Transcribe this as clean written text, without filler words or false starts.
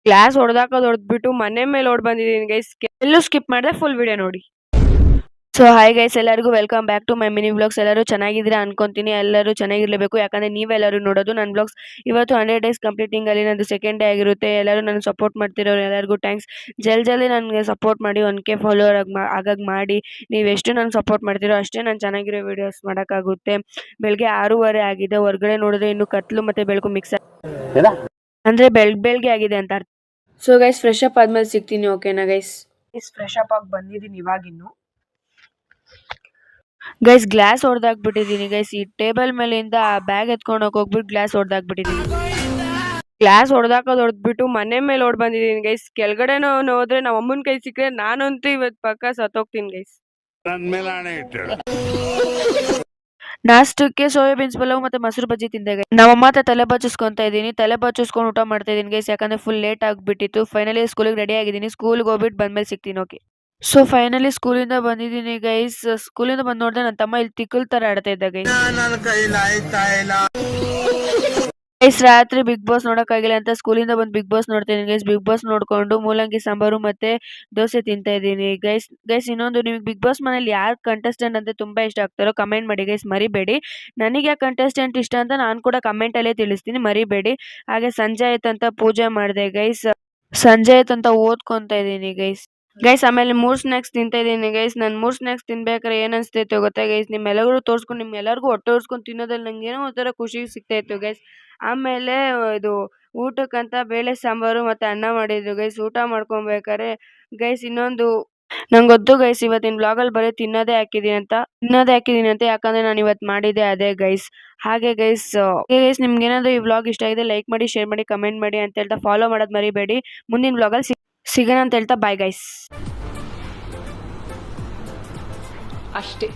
Glass ಹೊಡೆದ್ಬಿಟ್ಟು ಮನೆ ಮೇಲೆ ಓಡ್ ಬಂದಿದ್ದೀನಿ ಗೈಸ್. ಎಲ್ಲೂ ಸ್ಕಿಪ್ ಮಾಡಿದೆ, ಫುಲ್ ವಿಡಿಯೋ ನೋಡಿ. ಸೊ ಹಾಯ್ ಗೈಸ್, ಎಲ್ಲರಿಗೂ welcome back to my mini vlogs. ಎಲ್ಲರೂ ಚೆನ್ನಾಗಿದ್ದೀರಾ ಅನ್ಕೊಂತೀನಿ. ಎಲ್ಲರೂ ಚೆನ್ನಾಗಿರ್ಲೇಬೇಕು, ಯಾಕಂದ್ರೆ ನೀವೆಲ್ಲರೂ ನೋಡೋದು ನನ್ನ ವ್ಲಾಗ್ಸ್. ಇವತ್ತು 100 days ಕಂಪ್ಲೀಟಿಂಗ್ ಅಲ್ಲಿ ನಂದು ಸೆಕೆಂಡ್ ಡೇ ಆಗಿರುತ್ತೆ. ಎಲ್ಲರೂ ನನಗೆ ಸಪೋರ್ಟ್ ಮಾಡ್ತಿರೋರು ಎಲ್ಲರಿಗೂ ಥ್ಯಾಂಕ್ಸ್. ಜಲ್ದಿ ನನಗೆ ಸಪೋರ್ಟ್ ಮಾಡಿ, 1K ಫಾಲೋವರ್ ಆಗಾಗ ಮಾಡಿ. ನೀವು ಎಷ್ಟು ನನಗೆ ಸಪೋರ್ಟ್ ಮಾಡ್ತೀರೋ ಅಷ್ಟೇ ನಾನು ಚೆನ್ನಾಗಿರೋ ವಿಡಿಯೋಸ್ ಮಾಡೋಕ್ಕಾಗುತ್ತೆ. ಬೆಳಗ್ಗೆ 6:30 ಆಗಿದೆ. ಹೊರಗಡೆ ನೋಡಿದ್ರೆ ಇನ್ನು ಕತ್ಲು ಮತ್ತೆ ಬೆಳಕು ಮಿಕ್ಸ್ ಅಂದ್ರೆ ಬೆಳಗ್ಗೆ ಆಗಿದೆ ಅಂತ ಅರ್ಥ. ಸೊ ಗೈಸ್, ಫ್ರೆಶ್ ಅಪ್ ಆದ್ಮೇಲೆ ಸಿಗ್ತೀನಿ, ಓಕೆನಾ ಗೈಸ್? ಫ್ರೆಶ್ ಅಪ್ ಆಗಿ ಬಂದಿದ್ದೀನಿ ಇವಾಗಿನ್ನು. ಗೈಸ್, ಗ್ಲಾಸ್ ಹೊಡೆದಾಕ್ಬಿಟ್ಟಿದ್ದೀನಿ ಗೈಸ್. ಈ ಟೇಬಲ್ ಮೇಲಿಂದ ಬ್ಯಾಗ್ ಎತ್ಕೊಂಡು ಹೋಗ್ಬಿಟ್ಟು ಗ್ಲಾಸ್ ಹೊಡೆದಾಕ್ಬಿಟ್ಟಿದ್ದೀನಿ. ಗ್ಲಾಸ್ ಹೊಡೆದ್ಬಿಟ್ಟು ಮನೆ ಮೇಲೆ ಓಡ್ ಬಂದಿದ್ದೀನಿ ಗೈಸ್. ಕೆಳಗಡೆನೋ ಹೋದ್ರೆ ನಮ್ಮ ಅಮ್ಮನ ಕೈ ಸಿಕ್ಕರೆ ನಾನಂತೂ ಇವತ್ತು ಪಕ್ಕ ಸತ್ತೋಗ್ತೀನಿ ಗೈಸ್. ನಾಷ್ಟಕ್ಕೆ ಸೋಯಾಬೀನ್ಸ್ ಪಲಾವ್ ಮತ್ತೆ ಮೊಸರು ಬಜ್ಜಿ ತಿಂದೆ ಗೈಸ್. ನಮ್ಮಮ್ಮ ಹತ್ರ ತಲೆ ಬಚ್ಚಿಸ್ಕೊಂತ ಇದ್ದೀನಿ. ತಲೆ ಬಚ್ಚಿಸ್ಕೊಂಡು ಊಟ ಮಾಡ್ತಾ ಇದೀನಿ ಗೈಸ್, ಯಾಕಂದ್ರೆ ಫುಲ್ ಲೇಟ್ ಆಗ್ಬಿಟ್ಟಿತ್ತು. ಫೈನಲಿ ಸ್ಕೂಲಿಗೆ ರೆಡಿ ಆಗಿದ್ದೀನಿ. ಸ್ಕೂಲ್ಗೆ ಹೋಗ್ಬಿಟ್ಟು ಬಂದ್ಮೇಲೆ ಸಿಗ್ತೀನಿ, ಓಕೆ? ಸೊ ಫೈನಲಿ ಸ್ಕೂಲಿಂದ ಬಂದಿದ್ದೀನಿ ಗೈಸ್. ಸ್ಕೂಲಿಂದ ಬಂದ್ ನೋಡಿದ್ರೆ ನನ್ನ ತಮ್ಮ ಇಲ್ಲಿ ತಿಕ್ಕಲ್ ತರ ಆಡ್ತಾ ಇದ್ದ ಗೈಸ್. ರಾತ್ರಿ ಬಿಗ್ ಬಾಸ್ ನೋಡಕ್ಕಾಗಿಲ್ಲ ಅಂತ ಸ್ಕೂಲಿಂದ ಬಂದು ಬಿಗ್ ಬಾಸ್ ನೋಡ್ತೀನಿ ಗೈಸ್. ಬಿಗ್ ಬಾಸ್ ನೋಡ್ಕೊಂಡು ಮೂಲಂಗಿ ಸಾಂಬಾರು ಮತ್ತೆ ದೋಸೆ ತಿಂತಾ ಇದ್ದೀನಿ ಗೈಸ್. ಇನ್ನೊಂದು, ನಿಮಗೆ ಬಿಗ್ ಬಾಸ್ ಮನೇಲಿ ಯಾರು ಕಂಟೆಸ್ಟೆಂಟ್ ಅಂತ ತುಂಬಾ ಇಷ್ಟ ಆಗ್ತಾರೋ ಕಮೆಂಟ್ ಮಾಡಿ ಗೈಸ್, ಮರಿಬೇಡಿ. ನನಗೆ ಕಂಟೆಸ್ಟೆಂಟ್ ಇಷ್ಟ ಅಂತ ನಾನು ಕೂಡ ಕಮೆಂಟ್ ಅಲ್ಲೇ ತಿಳಿಸ್ತೀನಿ, ಮರಿಬೇಡಿ. ಹಾಗೆ ಸಂಜೆ ಆಯ್ತಂತ ಪೂಜೆ ಮಾಡಿದೆ ಗೈಸ್. ಸಂಜೆ ಆಯ್ತಂತ ಓದ್ಕೊಂತ ಇದ್ದೀನಿ ಗೈಸ್. ಆಮೇಲೆ 3 ಸ್ನಾಕ್ಸ್ ತಿಂತಾ ಇದ್ದೀನಿ ಗೈಸ್. ನಾನು 3 ಸ್ನಾಕ್ಸ್ ತಿನ್ಬೇಕಾದ್ರೆ ಏನ್ ಅನ್ಸ್ತೈತೆ ಗೊತ್ತಾ ಗೈಸ್? ನಿಮ್ಮೆಲ್ಲರಿಗೂ ತೋರಿಸ್ಕೊಂಡು ನಿಮ್ಗೆಲ್ಲರಿಗೂ ಹೊಟ್ಟೆ ಉರ್ಸ್ಕೊಂಡು ತಿನ್ನೋದ್ರಲ್ಲಿ ನಂಗೆ ಏನೋ ಒಂಥರ ಖುಷಿ ಸಿಗ್ತಾ ಇತ್ತು ಗೈಸ್. ಆಮೇಲೆ ಇದು ಊಟಕ್ಕಂತ ಬೇಳೆ ಸಾಂಬಾರು ಮತ್ತೆ ಅನ್ನ ಮಾಡಿದ್ರು ಗೈಸ್. ಊಟ ಮಾಡ್ಕೊಬೇಕಾರೆ ಗೈಸ್, ಇನ್ನೊಂದು ನಂಗೆ ಗೊತ್ತು ಗೈಸ್, ಇವತ್ತಿನ ಬ್ಲಾಗಲ್ಲಿ ಬರೀ ತಿನ್ನೋದೇ ಹಾಕಿದೀನಿ ಅಂತ, ಯಾಕಂದ್ರೆ ನಾನು ಇವತ್ತು ಮಾಡಿದ್ದೆ ಅದೇ ಗೈಸ್. ಹಾಗೆ ಗೈಸ್, ನಿಮ್ಗೆ ಏನಾದ್ರು ಈ ವ್ಲಾಗ್ ಇಷ್ಟ ಆಗಿದೆ ಲೈಕ್ ಮಾಡಿ, ಶೇರ್ ಮಾಡಿ, ಕಮೆಂಟ್ ಮಾಡಿ ಅಂತ ಹೇಳ್ತಾ ಫಾಲೋ ಮಾಡೋದು ಮರಿಬೇಡಿ. ಮುಂದಿನ ವ್ಲಾಗಲ್ಲಿ ಸಿಗೋಣ ಅಂತ ಹೇಳ್ತಾ ಬಾಯ್ ಗೈಸ್. ಅಷ್ಟೇ.